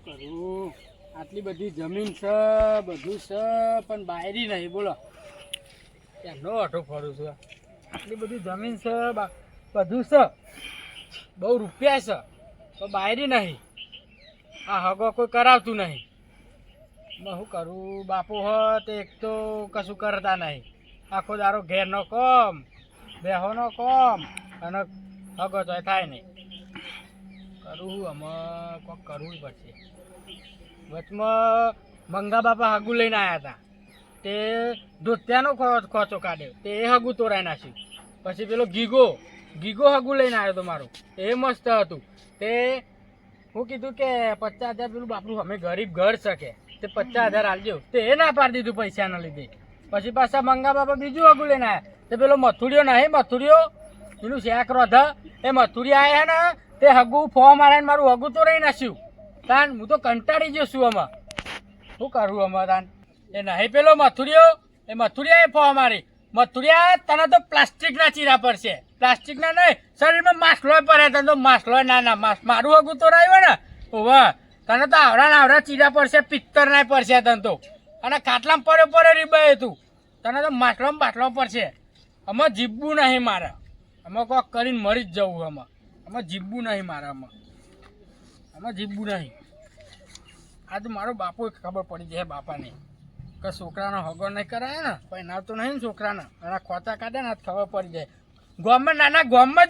કરું આટલી બધી જમીન છે, બધું છે, પણ બાયરી નહીં. બોલો એનો અઠો ફરું છું. આટલી બધી જમીન છે, બધું છે, બહુ રૂપિયા છે, તો બાયરી નહીં. આ હગો કોઈ કરાવતું નહીં. શું કરું? બાપુ હોત એક તો કશું કરતા નહીં. આખો દારો ઘેરનો કોમ, બેહોનો કોમ, અને હગો તો થાય નહીં. કરું આમાં કોક કરવું પડશે. વચમાં મંગા બાપા હગું લઈને આવ્યા હતા. તે ધોત્યાનો ખોચો કાઢ્યો, તે એ હગું તોરાઈ નાખ્યું. પછી પેલો ગીગો હગું લઈને આવ્યો હતો મારું, એ મસ્ત હતું. તે હું કીધું કે 50,000 પેલું બાપનું અમે ગરીબ ઘર શકે, તે 50,000 આલજો. તે એ ના પાડી દીધું પૈસાના લીધે. પછી પાછા મંગા બાપા બીજું હગું લઈને આવ્યા. તે પેલો મથુરિયો નહીં, મથુરિયો એનું શેક રોધા, એ મથુરી આવ્યા ને તે હગું ફોર્મ મારે મારું હગું તો રહી નાખ્યું. તાન હું તો કંટાળી ગયો છું. આમાં શું કરું? આમાં તાન એ નહીં પેલો મથુરિયો, એ મથુરિયા ફોર્મ મારી. મથુરિયા તને તો પ્લાસ્ટિકના ચીરા પડશે, પ્લાસ્ટિકના નહીં, શરીરમાં માસલોય પડે. તને તો માસલોય ના મારું હગું તો રહ્યું ને. ઓવા તને તો આવડા ચીરા પડશે, પિત્તરના પડશે તને તો. અને ખાટલામાં પડ્યો રીબાય તું, તને તો માસલામાં બાટલામાં પડશે. આમાં જીવવું નહીં મારે. આમાં કોક કરીને મરી જ જવું. આમાં જીવવું નહીં મારે. આમાં જીવવું નહીં. આ તો મારો બાપુ ખબર પડી જાય બાપાને કે છોકરાનો હગો નહીં કરાય ને, પછી ના તો નહીં ને છોકરાને. એના ખોચા કાઢે ને ખબર પડી જાય. ગામમાં નાના ગામમાં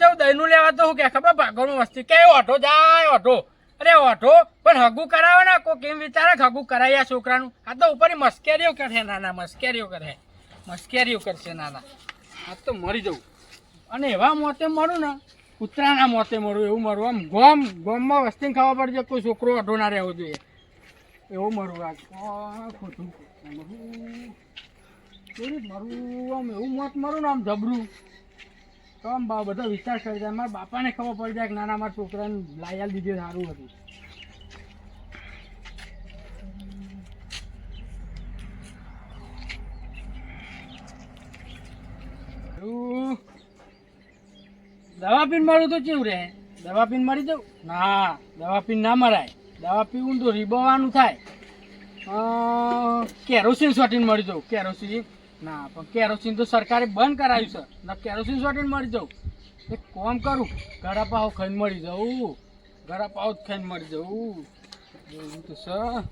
જાઉં દહીંનું લેવા તો શું કે ખબર? ભાગોળમાં વસ્તી કે ઓઢો જાય, ઓઢો. અરે ઓઢો પણ હગું કરાવે ને કોઈ કેમ વિચારે કે હગું કરાય આ છોકરાનું? આ તો ઉપર મસ્કેરીઓ કરે નાના, મસ્કેરીઓ કરશે નાના. આ તો મરી જવું. અને એવા મોતે મરું ને, કૂતરાના મોતે મરું, એવું મરું. આમ ગામમાં વસ્તીને ખબર પડી જાય કોઈ છોકરો અઢો ના રહેવો જોઈએ, એવું મરું. આ ખોટું મરું. આમ એવું મોત મરું ને, આમ જબરું. તો આમ બધા વિચાર કરી જાય. મારા બાપાને ખબર પડી જાય કે નાના મારા છોકરાને લાયાલ દીધું સારું હતું. દવા પીને મારું તો કેવું રે? દવા પીને મરી જાઉં? ના, દવા પીને ના મરાય. દવા પીવું તો રીબવાનું થાય. કેરોસીન સોટીને મરી જાઉં. કેરોસીન ના, પણ કેરોસીન તો સરકારે બંધ કરાવ્યું છે. ના, કેરોસીન સોટીને મરી જાઉં. એક કામ કરું, ગરાપાવ ખાઈને મરી જાઉં. ગરાપાવ ખાઈને મરી જાઉં. એવું તો સર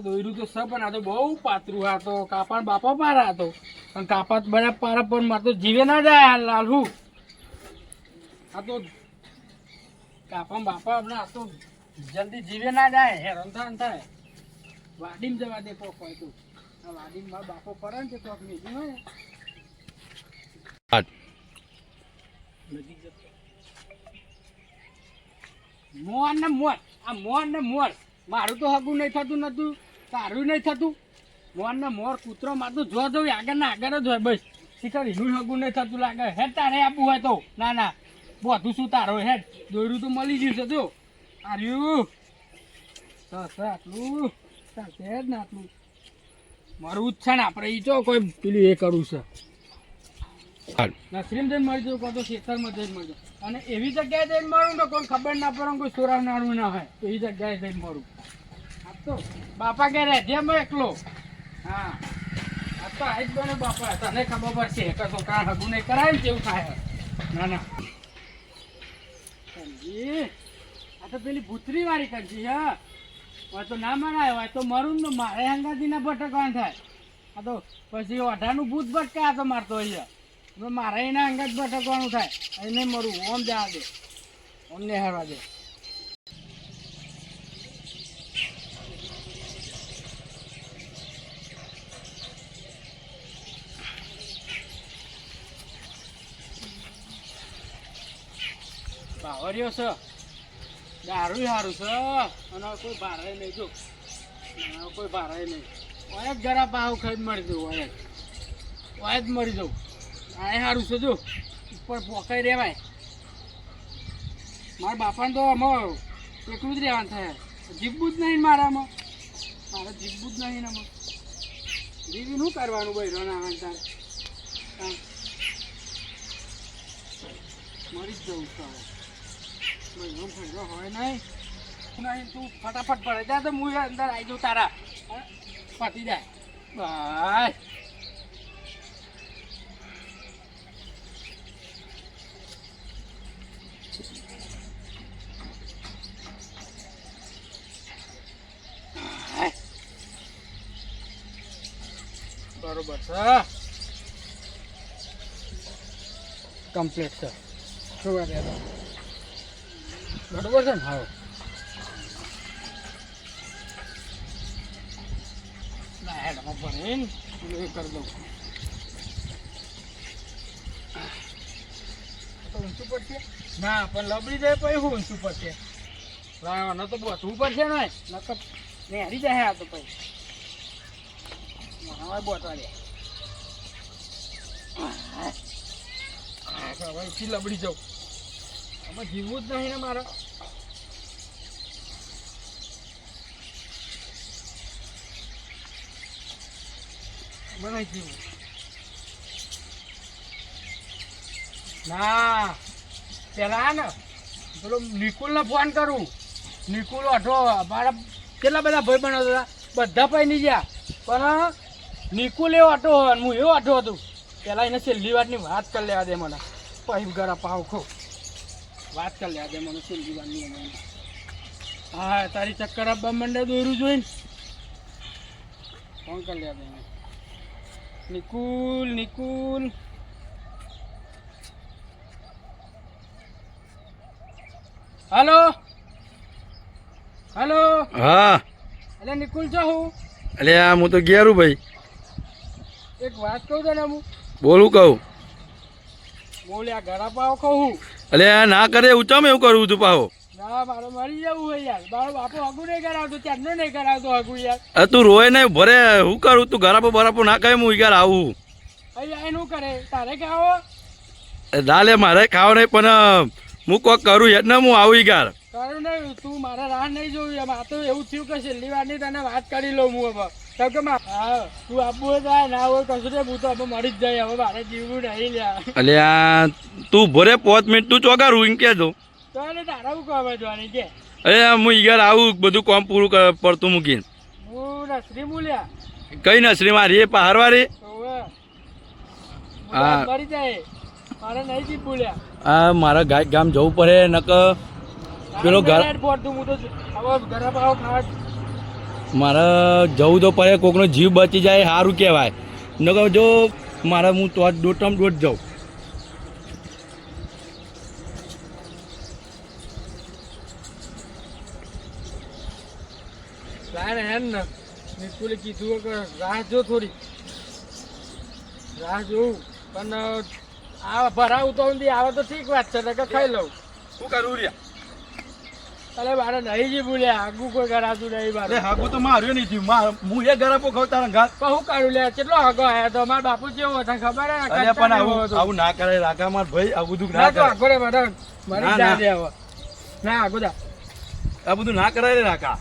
દોયરું તો સર, પણ આ તો બહુ પાતરું. આ તો કાપા બાપા પારા હતો, પણ કાપા બરાબર પારા, પણ મારે તો જીવે ના જાય લાલુ. આ તો કાપા બાપા આ તો જલ્દી જીવે ના જાય, હેરાન થાય. વાડીમાં જવા દે કોક હોય તો. આ વાડીમાં મારા બાપો પડે ને તે કોક મેજી હોય મોર ને મોર મારું તો હગું નહીં થતું નતું, તારું નહીં થતું. મોર ને મોર કૂતરો માં તો જો જવું આગળ ને આગળ જ હોય. બસ શીખર હિનું હગું નહીં થતું લાગે. હેડ તારે આપવું હોય તો. ના બધું શું તારો હેડ દોયરું તો મળી ગયું છે. જો આર્યું આટલું હેડ ને આટલું મારું જ છે ને. આપણે એ તો કોઈ પેલું એ કરવું છે. નસરીમ જઈને મળી જવું, કાં તો ખેતરમાં જઈને મળી જાઉં. અને એવી જગ્યાએ જઈને મળું તો કોઈ ખબર ના પડે, કોઈ સોરાવનારું ના હોય એવી જગ્યાએ જઈને મળું. આ તો બાપા કે રહે જેમ એકલો. હા, આ તો આ જ બને બાપા. તને ખબર પડશે કે છોકરા હગું નહીં કરાય ને કેવું થાય. ના આ તો પેલી ભૂતરી વાળી કરજી. હા, હોય તો ના મરાય, હોય તો મરું ને મારે હંગાથી ના ભટકવાનું થાય. આ તો પછી ઓઢાનું ભૂત ભટકે. આ તો મારતો અહીંયા મારે એના અંગત ભટકવાનું થાય. એને મરું ઓમ જવા દે, ઓમ ને હરવા દે. બાવરિયો છે, દારૂ સારું છે, અને કોઈ ભારે નહીં. જો કોઈ ભારે નહીં. ઓય જ જરા પાવ ખાઈ મરી જવું. ઓય જ મરી જવું. આ સારું છે. જો ઉપર પોકાઈ રહેવાય. મારા બાપાને તો આમાં એકલું જ રહેવાનું થાય. જીવવું જ નહીં મારામાં. મારે જીવવું જ નહીં આમાં. રીવી શું કરવાનું ભાઈ રોના તાર મરી જ જવું છે ભાઈ રૂમ ફેરવા હોય નહીં તું ફટાફટ પડે ત્યાં તો હું અંદર આવી જાઉં તારા પતી જાય ભાઈ બરોબર છે કમ્પ્લીટ છે શું વાત બરોબર છે ને હા ના હેડમાં ભરીને એ કરી દઉં તો ઊંચું પડશે ના પણ લબડી જાય પછી શું ઊંચું પડશે ન તો બોધવું પડશે ને નકર નેહરી જાય આ તો પછી હવે બોતવા દે હવે એથી લબડી જાઉં આમાં જીવવું જ નહીં ને મારે મને જીવવું ના પેલા ને પેલો નિકુલને ફોન કરું નિકુલ અઠો મારા કેટલા બધા ભાઈ બનાવતા હતા બધા ભાઈ નહીં ગયા પણ નિકુલ એવો આટો હોય હું એવો આટો હતું પેલા એને છેલ્લી વાતની વાત કરી લેવા દે મને પછી ગરા પાવ ખો વાત કરી લેવા દે મને છેલ્લી વાતની એને હા તારી ચક્કર આપવા મંડે દોરું જોઈને ફોન કરી લેવા દે એને નિકુલ નિકુલ હલો હલો હા એટલે નિકુલ છો હું એટલે આ હું તો ગેરું ભાઈ એક વાત કહું તને હું બોલું કહું બોલે આ ઘરા પાવ કહું એટલે આ ના કરે એવું ચમ એવું કરવું તું પાહો ના મારે મરી જવું હોય યાર મારો બાપો હગું નહીં કરાવતો ત્યારનો નહીં કરાવતો હગું યાર તું રોય નહીં ભરે હું કરું તું ગરાપો બરાપો ના કહે હું યાર આવું અહીંયા એનું કરે તારે કે આવો દાલે મારે ખાવ નહીં પણ હું કોક કરું યાર ને હું આવું યાર કરું નહીં તું મારે રાહ નહીં જોયું એમ આ તો એવું થયું કે છેલ્લી વારની તને વાત કરી લઉં હું હવે તો કે હા તું આપવું હોય જાય ના હોય કશું નહીં હું તો હવે મરી જ જાય હવે મારે જીવવું નહીં લ્યા એટલે આ તું ભરે 5 મિનિટ તું ચોગારું એમ કે તું તો એટલે તારા હું કહેવા જવાની કે અરે હું યાર આવું બધું કામ પૂરું પડતું મૂકીને હું નસરી મૂલ્યા કઈ નસરી મારી એ પહારવાળી હા મરી જાય મારે નહીં જીત બોલ્યા આ મારા ગામ જવું પડે નક પેલો ઘર મારે જવું તો પડે કોકનો જીવ બચી જાય સારું કહેવાય નકર જો મારે હું તો દોટમ દોટ જાઉં ને નિકુલે કીધું કે રાહ જો થોડી રાહ જોઉં પણ આ ભરાવું તો આવે તો ઠીક વાત છે કે ખાઈ લઉં શું કરું રે અરે મારે નહીં જી બોલ્યા આગું કોઈ કરાતું નહીં મારે હાગું તો માર્યો નહીં થયું હું એ ગરાપો ખાવ તારા ઘાત પણ હું કાઢું લે કેટલો આગો આવ્યો તો મારા બાપુ કેવો હતા ખબર હે પણ આવું ના કરે રાકા માર ભાઈ આ બધું ના તો આગો રે બધા મારી જા દે હવે ના આગો દા આ બધું ના કરાય રે રાકા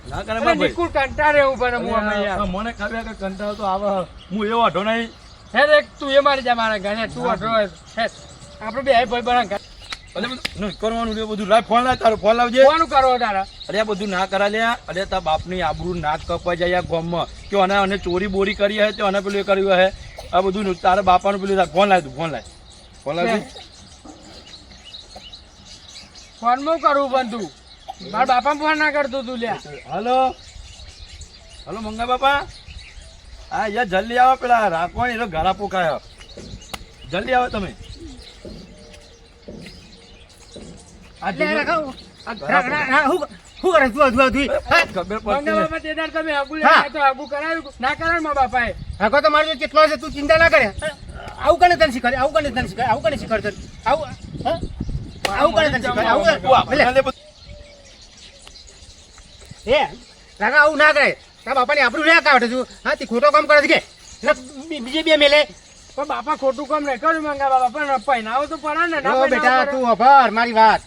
ના કરે માર ભાઈ નિકુલ કંટાળે એવું પણ હું યાર મને ખબર કે કંટાળો તો આવે હું એવો અઢો નહીં હે દેખ તું એ મારી જા મારા ઘરે તું અઢો હે આપણે બે ભાઈ બના કરવાનું બધું લાવ ફોન લાવ તારો ફોન લાવજે કોનું કરો તારા અરે આ બધું ના કરા લે અરે તાર બાપની આબરૂ નાક કપાઈ જાય આ ગામમાં કે અને ચોરી બોરી કરી હે તો અને પેલું એ કર્યું હે આ બધું તારા બાપાનું પેલું ફોન લાવ તું ફોન લાવ ફોન માં કરવું પણ તું મારા બાપા ફોન ના કરતો તું લ્યા હલો હલો મંગા બાપા હા યાર જલ્દી આવો પેલા રાખવાની એનો ઘરા પોકાયો જલ્દી આવો તમે ચિંતા ના કરે આવું કને તને શીખવાડે આવું કને તને શીખવાડે આવું કને શીખવાડે આવું આવું કને તને શીખવાડે આવું આવું ના કરે તારા બાપાની આપણું ના કાઢે છું હા તી ખોટો કામ કરે છે કે બીજે બે મેલે પણ બાપા ખોટું કામ નહીં કર્યું મંગા બાપા પણ પહેનાવો તો પડે ને બેટા તું અભાર મારી વાત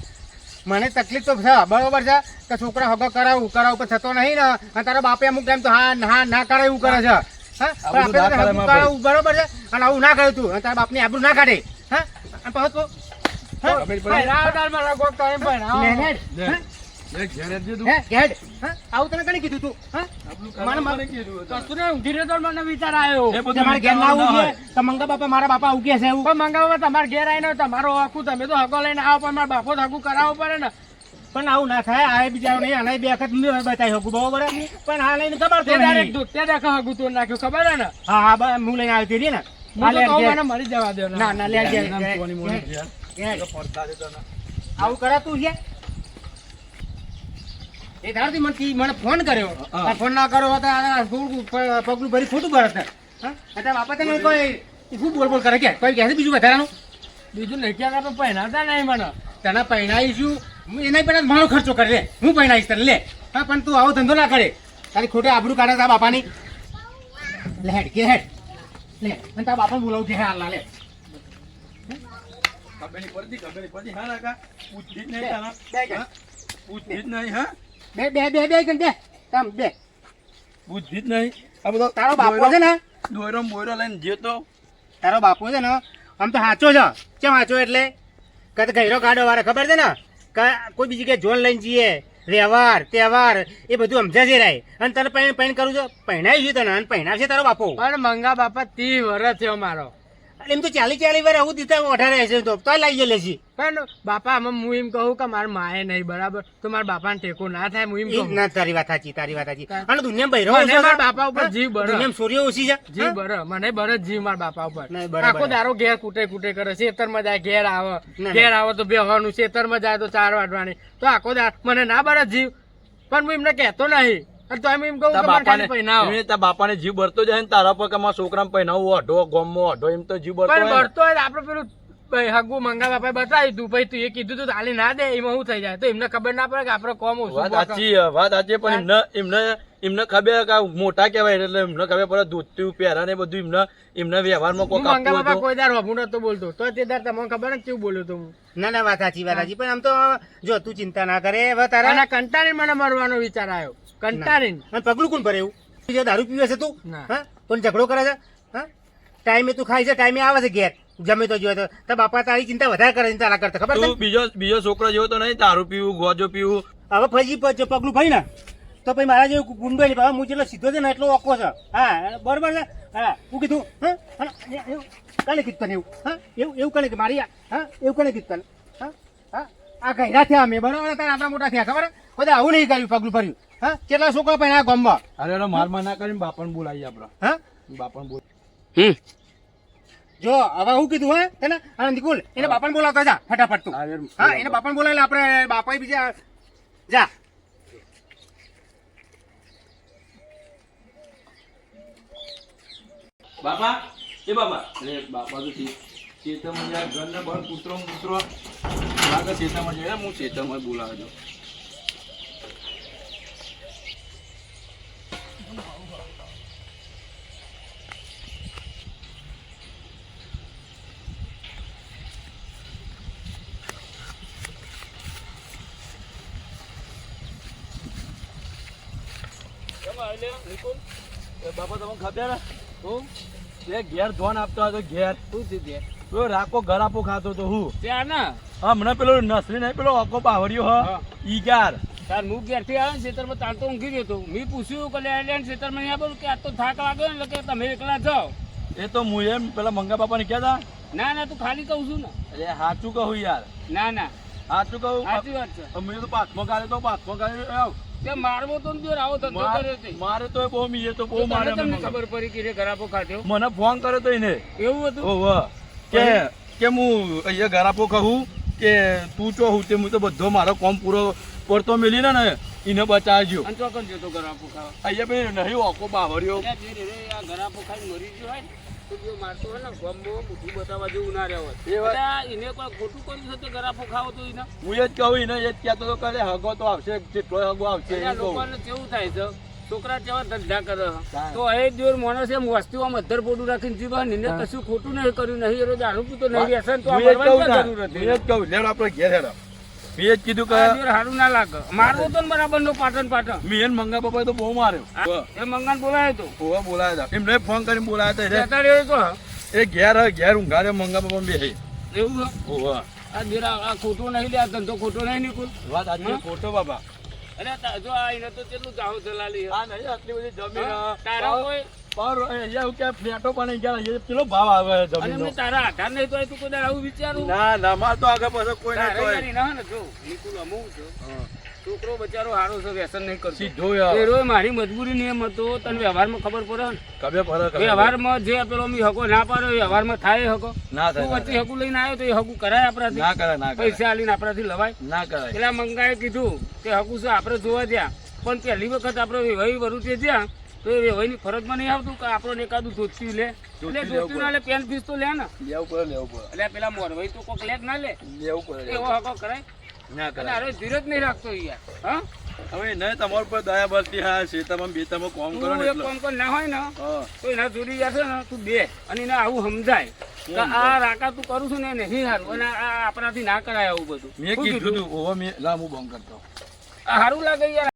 મને તકલીફ તો છે બરોબર છે કે છોકરા હગો કરાવું પણ થતો નહીં ને અને તારા બાપે અમુક ટાઈમ તો હા ના કરાય એવું કરે છે હા આ પણ બધું આપણે ના તો કરે હગું બરોબર છે અને આવું ના કર્યું તું અને તારા બાપની આબરૂ ના કાઢે હા અને પાછો તો હા? ખબર પડી? પહેરાવો તાર મારા કોક તો એમ પહેરાવો. લે, લે. લે. હા? લે, ઘેર જ દે તું. હે ગેડ હા આવું તને કને કીધું તું હા આપણું મને- કરવાનું કોને કીધું હતું? કશું નહીં, ઊંઘી રહ્યો તો મને વિચાર આવ્યો. એ બધું તમારે ઘેર ના વિચારવાનું આવું ના છે તો મંગા બાપા મારા બાપા આવું કે છે એવું પણ મંગાવવા તમારે ઘેર આવીને તમારો હકું તમે તો હકો લઈને આવો પણ મારા બાપો તો હકું કરાવવું પડે ને. પણ આવું ના થાય આ બિચારો નહીં આને બે વખત મેં બતાવી શકું બરોબર પણ હા લઈને ખબર તે તો તારે નહીં. દૂધ તે દેખા હકું તો નાખ્યું ખબર હે ને. હા હા બસ હું લઈને આવી હતી ને હું તો લે, કહું ઘેર. મને મરી જવા દો ને. ના ના લે ઘેર, નામ ઘેર, સોની મોની ઘેર, ઘેર. ઘેર. તો પડતા છે તને. આવું કરાતું છે એ ધારથી મને ફોન કર્યો હા. આ ફોન ના કર્યો હોત તો આ થોડું પગલું ભરી ખોટું કરત ને હા એટલે બાપા તને કોઈ શું બોલ બોલ કરે કે કોઈ કહે છે બીજું વધારાનું બીજું નહીં ક્યાં તો પહેરાતા નહીં મને. તને પહેણાવીશું હું એના પણ મારો ખર્ચો કરે લે હું પહેણાવીશ તને લે હા પણ તું આવો ધંધો ના કરે તારી ખોટે આબરૂ કાઢે તારા બાપાની લે હેડ કે હેડ લે અને તારા બાપાને બોલાવું છે હાલ લે ખબર નહીં પડતી, ખબર નહીં પડતી. હા, કાકા? પૂછતી જ નહીં બે, તારા. બે કે? હા? પૂછતી જ નહીં, હા? બે બે બે બે કર બે તમ બે પૂછતી જ નહીં. આ બધો તારો બાપો છે ને દોયરો ને બોયરો લઈને જે તો તારો બાપુ છે ને આમ તો સાચો છે કેમ સાચો એટલે કદ ગયરો કાઢો વારે ખબર છે ને કે કોઈ બીજી કે જોન લઈને જઈએ વ્યવહાર તહેવાર એ બધું સમજે છે રાય અને તને પૈણ કરું છું પહેણાવી છે તને અને પહેણાવશે તારો બાપો પણ મંગા બાપા 30 વર્ષ થયો મારો. એમ તો 40 વાર આવું દીધા ઓઢારે છે તો તોય લાવી ગયેલે છે પણ બાપા આમાં હું એમ કહું કે મારા માએ નહીં બરાબર તો મારા બાપાને ટેકો ના થાય હું એમ એ કહું. ના તારી વાત સાચી અને દુનિયા બહેરો મને ઓછો છે. મારા બાપા ઉપર જીવ બરો. દુનિયામાં સૂર્ય ઓછી છે જીવ હા? બરો મને બરો જ જીવ મારા બાપા ઉપર. નહીં, બરાબર. આખો દારો ઘેર કૂટે કૂટે કરે ખેતરમાં જાય ઘેર આવે ના, ઘેર આવે તો બેહવાનું ખેતરમાં જાય તો 4 વાગવાની તો આખો દાર મને ના બરો જીવ પણ હું એમને કહેતો નહીં અને તો એમ કહું કે મને ખાલી પહેરાવો. એમને તારા બાપાને જીવ બરતો જાય ને તારા પર કે મારા છોકરાને પહેરાવવું અઢો ગોમમાં અઢો એમ તો જીવ બરતો પણ હોય ને. બળતો હોય આપણે પેલું હગુ મંગા બાપાએ બતાવ્યું તું પછી તું એ કીધું તું તાલી ના દે એમાં શું થઈ જાય તો એમને ખબર ના પડે કે આપણે કોમ ઓછું વાત પોકે. સાચી છે, વાત સાચી છે, પણ એમને ખબર કે આ મોટા કહેવાય એટલે એમને ખબર પડે ધોતું પહેરા ને બધું એમને વ્યવહારમાં હું કોઈ મંગા આપવું બાપા હતું. કોઈ દાર હબું નતો બોલતો તો તે દાર તમને ખબર ને કેવું બોલ્યો તો હું ના ના વાત સાચી પણ આમ તો જો તું ચિંતા ના કરે હવે તારા અને કંટાળીને મને મરવાનો વિચાર આવ્યો કંટાળીને. અને પગલું કોણ ભરે એવું જે દારૂ પીવે છે તું ના. હા કોણ ઝઘડો કરે છે હા ટાઈમે તું ખાય છે ટાઈમે આવે છે ઘેર જમે તો જોઈએ તો તારા બાપા તારી ચિંતા વધારે કરે છે તારા કરતા ખબર છે તું બીજો છોકરો જેવો તો નહીં દારૂ પીવું ગોજો પીવું. હવે ફજી પગલું ભાઈ ને તો પછી મારા જેવું ગુંડો નહીં હવે હું જેટલો સીધો છે ને એટલો ઓકો છે હા બરોબર છે હા હું કીધું હા એવું કને કીધું તને એવું હા એવું કને કે મારી હા એવું કને કીધું તને હા હા આ ગયરા થયા અમે બરોબર તારા આટલા મોટા થયા ખબર બધા આવું નહીં કર્યું પગલું ભર્યું હા કેટલા છોકરા પણ આ ગામમાં અરે એનો માર ના કરીને બાપાને બોલાવીએ આપણે. હા બાપાને બોલ જો હવે હું કીધું હા તને અને નિકુલ એને બાપાને બોલાવતા જા ફટાફટ તું હા એને બાપાને બોલાવેલા આપણે બાપા બીજા જા બાપા એ બાપા અરે બાપા તો ચેતનમાં યાર ઘરના બહાર કૂતરો લાગે ચેતનમાં જઈને હું ચેતનમાં બોલાવે છું. બાપા તમને ખબર હું તે ઘેર ધોન આપતો હતો ઘેર શું થયું તે? પેલો રાકો ગરાપો ખાતો તો હું ત્યાં ના હમણાં પેલો નસરી નહીં પેલો અકો પાવર્યો હ હા. ઈ ગાર તાર હું ઘેરથી આવ્યો ને ખેતરમાં તાર તો ઊંઘી ગયો હતો મેં પૂછ્યું કે લે ખેતરમાં નહીં આવું કે આ તો થાક લાગ્યો ને એટલે કે તમે એકલા જાઓ. એ તો હું એમ પેલા મંગા બાપાને કહેતા ના ના તું ખાલી કહું છું ને. અરે સાચું કહું યાર ના ના સાચું કહું સાચી વાત છે. મેં તો પાછમાં ગાળ્યો તે મારવો તો ને આવો ધંધો કર્યો તે. મારે તો બહુ મીએ તો બહુ તો મારે તને તમને ખબર પડી કે રે ગરાપો ખાધ્યો મને ફોન કર્યો તો એને એવું હતું. ઓહો કે હું અહીંયા ગરાપો કહું કે તું ચો હું તે હું તો બધો મારો કોમ પૂરો પડતો મેલી ને એને બચાવજો અને ચોકન જતો ગરાપો ખાવા. અહીંયા ભાઈ નહીં ઓકો બાવર્યો અલ્યા જે રે આ ગરાપો ખાઈને મરી ગયો હોય ને તો જો મારતો હોય ને ગમબો બુદ્ધિ બતાવવા જેવું ના રહ્યો એ વાત. હોય. એટલે એને કોઈ ખોટું કર્યું છે તો ગરાપો ખાવો તો એને. હું એ જ કહું એને એ જ કહેતો તો કરે હગો તો આવશે જેટલો હગો આવશે એટલે આ એમ કહું. લોકોને કેવું થાય છે છોકરા કેવા ધંધા કરે છે. હા. તો એ દિવસ માણસ એમ વસ્તુમાં અધર પોડું રાખીને જીવા ને એને કશું ખોટું નહીં કર્યું નહીં એ રોજ આનું પીતો નહીં વ્યસન તો આ હું એ જ મરવાની કહું ક્યાં ને, જરૂર હું હતી? એ જ કહું લેડ આપણે ઘેર હેડો મેં જ કીધું કે આ જોર હારું ના લાગે મારવો તો ને બરાબર નો પાટણ મેં એને મંગા પપ્પાએ તો બહુ માર્યો એ મંગાન બોલાયો તો ઓવા બોલાયા હતા એમને ફોન કરીને બોલાયા હતા જતા રહ્યો તો એ ઘેર ઊંઘાડે મંગા પપ્પા બે એવું છે? ઓવા આ જોર આ ખોટો નહીં લે આ ધંધો ખોટો નહીં નીકળ વાત આજની ફોટો બાબા અરે જો આ એને તો કેટલું ચાહો ચલાલી આ નહીં આટલી બધી જમીન તારા કોઈ પર અહીંયા કે ફ્લેટો પણ ગયા એ પેલો ભાવ આવે અને જમીનનો મેં તારા આધાર નહીં તો તું કોઈ દાડો આવું વિચારું ના ના માર તો આગળ પાછળ કોઈ ના તારે કોઈ યારી ના ને જો નિકુલ અમુક છે છોકરો બચારો હારો છે વ્યસન નહીં કરતો સીધો યાર એ રોય મારી મજબૂરી નિયમ હતો તને વ્યવહારમાં ખબર પડે ને કબે ફરક વ્યવહારમાં જે પેલો મી હકો ના પાડ્યો એ વ્યવહારમાં થાય હકો ના તું થાય વચ્ચે હકુ લઈને આવ્યો તો એ હકુ કરાય આપણાથી ના કરે ના કરે પૈસા આલીને આપણાથી લવાય ના કરાય પેલા મંગાએ કીધું કે હકુ છે આપણે જોવા જ્યાં પણ પહેલી વખત આપણે વેવાઈ વરુતે જ્યાં તો એ વેવાઈની ફરજમાં નહીં આવતું કે આપણને એકાદું ધોતી લે એટલે ધોતી ના લે પેન ફીસ તો લે ને લેવું પડે એટલે પેલા મોરવાઈ તો કોક લે જ ના લે લેવું પડે એવો હકો કરાય ના અને કરાય અરે ધીરજ નહીં રાખતો યાર હા હવે નહીં તમાર પર દયા બળતી હા છે તમે બે તમે કોમ કરો તું ને એક એટલે કોમ કર ના હોય ને હા તો એના જોડી જશે ને તું બે અને એને આવું સમજાય કે આ રાકા તું કરું છું ને એ નહીં સારું અને આ આપણાથી ના કરાય આવું બધું મેં શું કીધું તું ઓવા મેં લા હું બંધ કરતો આ સારું લાગે યાર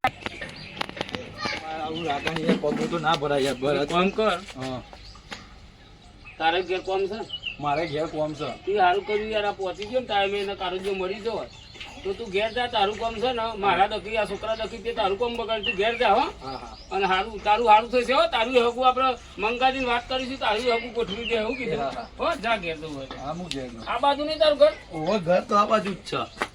આવું લાગે યાર પગ તો ના ભરાય યાર ભરાય કોમ કર હા તારે ઘેર કોમ છે મારે ઘેર કોમ છે તું સારું કર્યું યાર આ પહોંચી ગયો ને ટાઈમે એને કારોજો મળી જવો તો તું ઘેર જા તારું કામ છે ને મારા દખી આ છોકરા દખી તે તારું કામ બગાડ તું ઘેર જા હો હા હા અને સારું તારું સારું થશે હો તારું હકું આપણે મંગાજીને વાત કરીશું તારું હકું ગોઠવી દે એવું કીધું હો જા ઘેર તું હોય હા હું ઘેર આ બાજુ નહીં તારું ઘર ઓવા ઘર તો આ બાજુ જ છે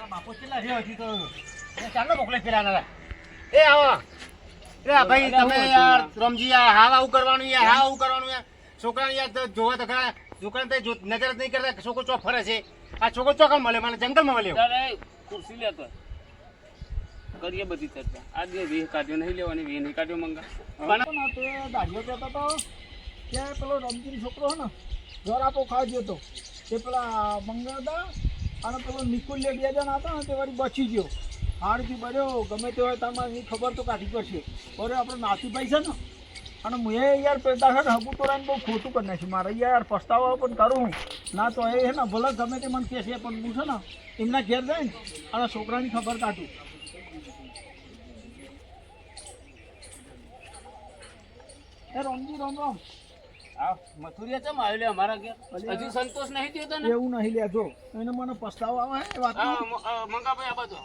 બાપો કેટલા રહ્યો હજી તો ચાલો મોકલે પેલા ના એ આવો એ ભાઈ તમે યાર રમજી યાર હાવ આવું કરવાનું યાર હાવ આવું કરવાનું યાર છોકરાને યાર તો જોવા તો ખરા છોકરાને તો નજર જ નહીં કરતા છોકરો ચોક ફરે છે આ છોકરો ચોકમાં મળે મને જંગલમાં મળ્યો તારે ખુરશી લેતો કરીએ બધી ચર્ચા આજે વેહ કાઢ્યો નહીં લેવાની વેહ નહીં કાઢ્યો મંગા દાઢીઓ કહેતો હતો કે પેલો રમજીનો છોકરો હે ને ઘર આપો ખાવા જતો તે પેલા મંગળદા અને પેલો નિકુલ્ય બે જણા હતા ને તે વાળી બચી ગયો હાડથી બન્યો ગમે તે હોય તમારે એની ખબર તો કાઢી પડશે બરે આપણે નાસીભાઈ છે ને અને હું યાર પેદા છે ને હગું તોરાને બહુ ખોટું કરી નાખ્યું મારે યાર પસ્તાવા પણ કરું ના તો એ છે ને ભલે ગમે તે મને કહે છે પણ હું છે ને એમના ઘેર જઈને અને છોકરાની ખબર કાઢું એ રમજી રામ રામ હા મથુરિયા ચમ આવ્યો લે અમારા ઘેર હજી સંતોષ નહીં થયો તને એવું નહીં લેજો એને મને પસ્તાવો આવે એ વાત મંગાભાઈ આ બાજુ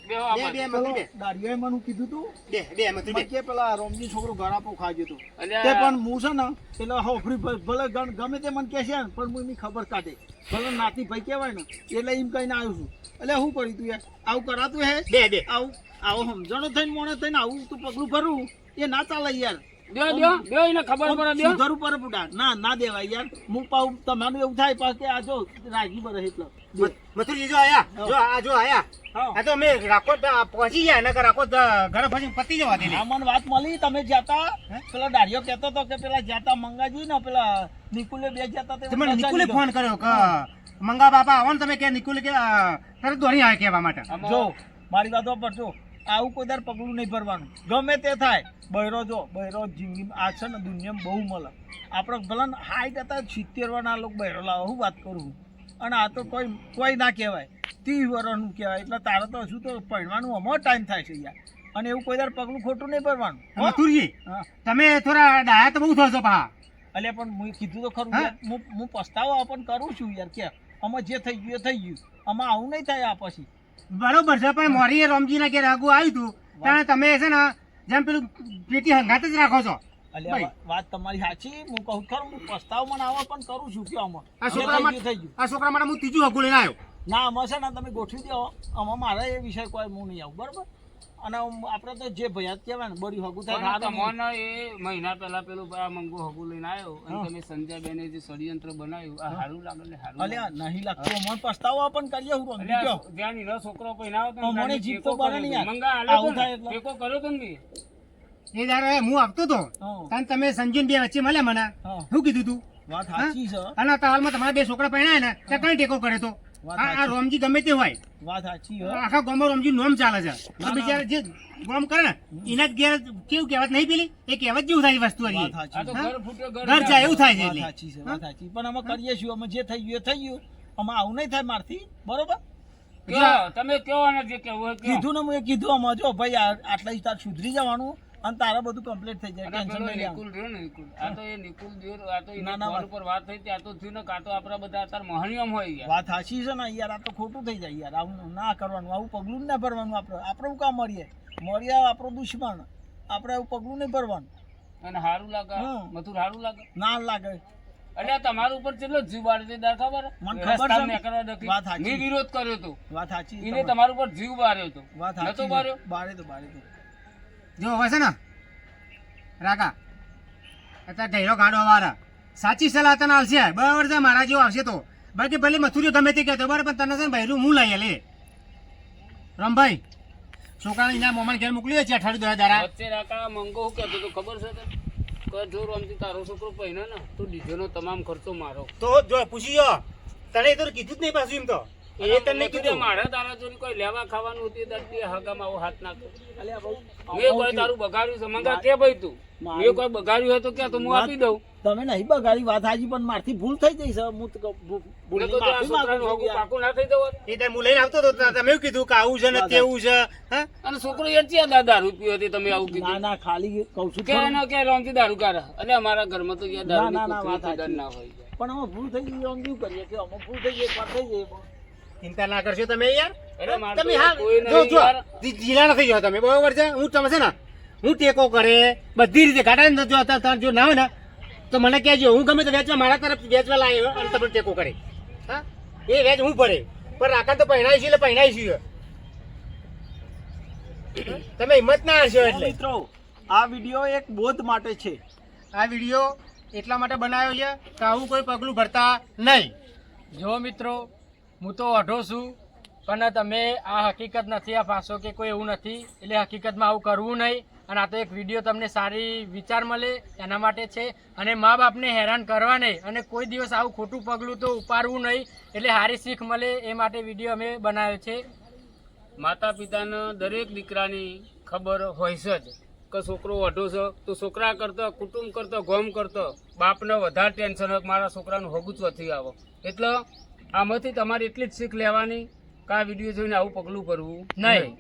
બેહો આ બાજુ દાડિયાએ મને કીધું તું બે કે પેલા રોમજી છોકરો ઘરાપો ખાઈ જતો અલ્યા. તે પણ હું છે ને પેલા હોફરી ભલે ગમે તે મને કહે છે ને પણ હું એની ખબર કાઢે ભલે નાતી ભાઈ કહેવાય ને એટલે એમ કહીને આવ્યો છું એટલે શું કર્યું તું યાર આવું કરાતું હે બે આવું આવો સમજણો થઈને મોણે થઈને આવું તું પગલું ભરવું એ ના ચાલે યાર દેવો એને ખબર પડે દેવો સુધારું પડે પુડા ના દેવાય યાર હું પાઉં તમારું એવું થાય પાછું કે આ જો રાજી બરે એટલે મથુરજી જો આયા જો આયા આ તો અમે રાખો પહોંચી ગયા નકર રાખો ઘરે પછી પતી જવા દે આ મને વાત મળી તમે જ્યાતા પેલા દાડિયો કહેતો હતો કે પેલા જ્યાતા મંગાજી ને પેલા નિકુલે બે જ્યાતા તે મને નિકુલે ફોન કર્યો કે મંગા બાપા આવો ને તમે કે નિકુલે કે તરત દોડી આવે કહેવા માટે જો મારી વાતો પર જો આવું કોઈ દર પગલું નહીં ભરવાનું ગમે તે થાય બૈરો જો બૈરો જિંદગી આ છે ને દુનિયામાં બહુ મળે આપણે ભલે હાઈટ હતા 70 વર્ષના લોકો બૈરો લાવો હું વાત કરું અને આ તો કોઈ ના કહેવાય 30 વર્ષનું કહેવાય એટલે તારે તો શું તો ભણવાનું અમારો ટાઈમ થાય છે યાર અને એવું કોઈ દર પગલું ખોટું નહીં ભરવાનું મથુરજી હા તમે થોડા ડાયા તો બહુ થયો છો પા એટલે પણ હું કીધું તો ખરું યાર હું પસ્તાવો પણ કરું છું યાર કે આમાં જે થઈ ગયું એ થઈ ગયું આમાં આવું નહીં થાય આ પછી બરોબર છે પણ મોરી રમજીના ઘેર આગું આવ્યું હતું ત્યારે તમે છે ને જેમ પેલું પેટી હંગાત જ રાખો છો એટલે વાત તમારી સાચી હું કહું ખરું હું પસ્તાવ મને આવો પણ કરું છું કે આમાં આ છોકરા માટે થઈ ગયું આ છોકરા માટે હું ત્રીજું હગું લઈને આવ્યો ના આમાં છે ને તમે ગોઠવી દો આમાં મારે એ વિષય કોઈ હું નહીં આવું બરાબર અને આપણે તો જે ભયાત કહેવાય ને બળી હગું થાય તમને એ મહિના પહેલા પેલું આ મંગો હગું લઈને આવ્યો અને તમે સંજયબેને જે ષડયંત્ર બનાવ્યું આ સારું લાગે ને સારું અલ્યા નહીં લાગતું મને પસ્તાવો પણ કરીએ હું રમજી ગયો જ્યાં નીલો છોકરો પહેરાવો તો મને જીભ તો બને નહીં યાર. મંગા આવું થાય આલે એટલે. ટેકો કર્યો તો ને એ જયારે હું આવતો હતો હા. ત્યારે તમે સંજુન બે વચ્ચે મળ્યા મને હા. શું કીધું તું વાત સાચી છે અને હાલમાં તમારા બે છોકરા પહેણાય ને ત્યાં કઈ ટેકો કર્યો તો વાત આ સાચી. રોમજી ગમે તે હોય વાત સાચી હો. આખા ગામમાં રોમજી નોમ ચાલે છે ના. બિચારા જે ગોમ કરે ને એના જ ઘેર કેવું કહેવત નહીં પેલી એ કહેવત જેવું થાય વસ્તુ વાત હરી. સાચી. આ તો ઘર ફૂટ્યો ઘર જાય એવું થાય છે વાત એટલે. સાચી છે, વાત સાચી. પણ અમે કરીએ છીએ, અમે જે થઈ ગયું એ થઈ ગયું. અમે આવું નહીં થાય મારથી, બરોબર? કયો, તમે કયો અને જે કહેવું હોય કયો. કીધું ને મેં કીધું અમે જો ભાઈ આટલા જ તાર સુધરી જવાનું અને તારા બધું કમ્પ્લીટ થઈ જાય, અને ટેન્શન પેલો નહીં લેવાનું. નિકુલ રહ્યો ને નિકુલ, આ તો એ નિકુલ રહ્યો, આ તો એના ના, ના, ફોન ઉપર વાત થઈ હતી, આ તો થયું ને કાં તો આપણા બધા અત્યારે મહણિયમ હોય યાર. વાત સાચી છે ને યાર, આ તો ખોટું થઈ જાય યાર. આવું ના કરવાનું, આવું પગલું જ ના ભરવાનું. આપણે હું કામ મળીએ આપણો દુશ્મન, આપણે આવું પગલું નહીં ભરવાનું. અને સારું લાગે હા. મથુર સારું લાગે. ના લાગે. એટલે તમારા ઉપર કેટલો જીવ બાળ્યો છે ખબર? મને ખબર છે. રસ્તામાં નીકળવા નથી. વાત સાચી. મેં વિરોધ કર્યો હતો, વાત સાચી એને તમારા ઉપર જીવ બાર્યો હતો. વાત નતો સાચી. બાર્યો? બારે તો જો હવે છે ને રાકા અત્યારે ઢેરો ગાડો વાળા સાચી સલાહ તને આવશે બરાબર છે મારા જેવો આવશે તો બાકી ભલે મથુરીઓ ગમે તે કહેતો બરાબર પણ તને છે ને બહેરું હું લઈ લે રમભાઈ છોકરાને એના મોમાન ઘેર મોકલી દે છે અઠવાડિયું દારા વચ્ચે રાકા મંગો શું કહેતો હતો ખબર છે તને? કે જો રમતી તારો છોકરો પહેને ને તો ડીજેનો તમામ ખર્ચો મારો. તો જો પૂછી જો તને એ તો કીધું જ નહીં પાછું એમ તો એ તને નહીં કીધું મારે તારા જોડે કોઈ લેવા ખાવાનું હતું દર્દી હગામાં આવો હાથ નાખો. અલ્યા ભાઈ, મેં કોઈ તારું બગાડ્યું છે મંગા કે ભાઈ તું મેં કોઈ બગાડ્યું હોય તો કે તો હું આપી દઉં. તમે નહીં બગાડી, વાત સાચી, પણ મારથી ભૂલ થઈ જઈ છે. હું તો ભૂલની નકર તો આ માફી છોકરાનું માંગુ છું હગું યાર. પાકું ના થઈ જવું. એ ટાઈમ હું લઈને આવતો હતો તમે એવું કીધું કે આવું છે ને તેવું છે હા અને છોકરો એ ચિયા દારૂ પીયો હતી તમે આવું ના કીધું ના, ખાલી કહું છું કે ખરું. એનો કે રોમથી દારૂ કાઢે એટલે અમારા ઘરમાં તો યાર દારૂ ના, ના, વાત ની સાચી. ના હોય. પણ અમે ભૂલ થઈ ગઈ એમ કેવું કરીએ કે અમે ભૂલ થઈ ગઈ, એકવાર થઈ ગઈ પણ. ચિંતા ના કરશો તમે યાર એટલે મારે તમે તો હા કોઈ જો નહીં જો યાર. જીલા નથી જો તમે બરોબર છે હું તમે છે ને હું ટેકો કરે બધી રીતે ગાડા ને જો તાર જો ના હોય ને તો મને કહેજો હું ગમે તો વેચવા મારા તરફ વેચવા લાવ્યો અને તમને ટેકો કરે હા એ વેચ હું ભરે પણ રાખા તો પહેણાઈ છે એટલે પહેણાઈ છે તમે હિંમત ના હશો એટલે મિત્રો, આ વિડીયો એક બોધ માટે છે. આ વિડીયો એટલા માટે બનાવ્યો છે કે આવું કોઈ પગલું ભરતા નહીં જો મિત્રો હું તો અઢો છું પણ તમે આ હકીકત નથી આ પાછો કે કોઈ એવું નથી એટલે હકીકતમાં આવું કરવું નહીં. અને આ તો એક વિડીયો તમને સારી વિચાર મળે એના માટે છે અને મા બાપને હેરાન કરવા નહીં અને કોઈ દિવસ આવું ખોટું પગલું તો ઉપાડવું નહીં એટલે સારી શીખ મળે એ માટે વિડીયો અમે બનાવ્યો છે. માતા પિતાના દરેક દીકરાની ખબર હોય છે જ કે છોકરો વઢો છે તો છોકરા કરતા કુટુંબ કરતા ગોમ કરતા બાપને વધારે ટેન્શન હોય કે મારા છોકરાનું હગું જ નથી આવો. એટલે આમાંથી તમારે એટલી જ શીખ લેવાની કે આ વિડીયો જોઈને આવું પગલું ભરવું નહીં.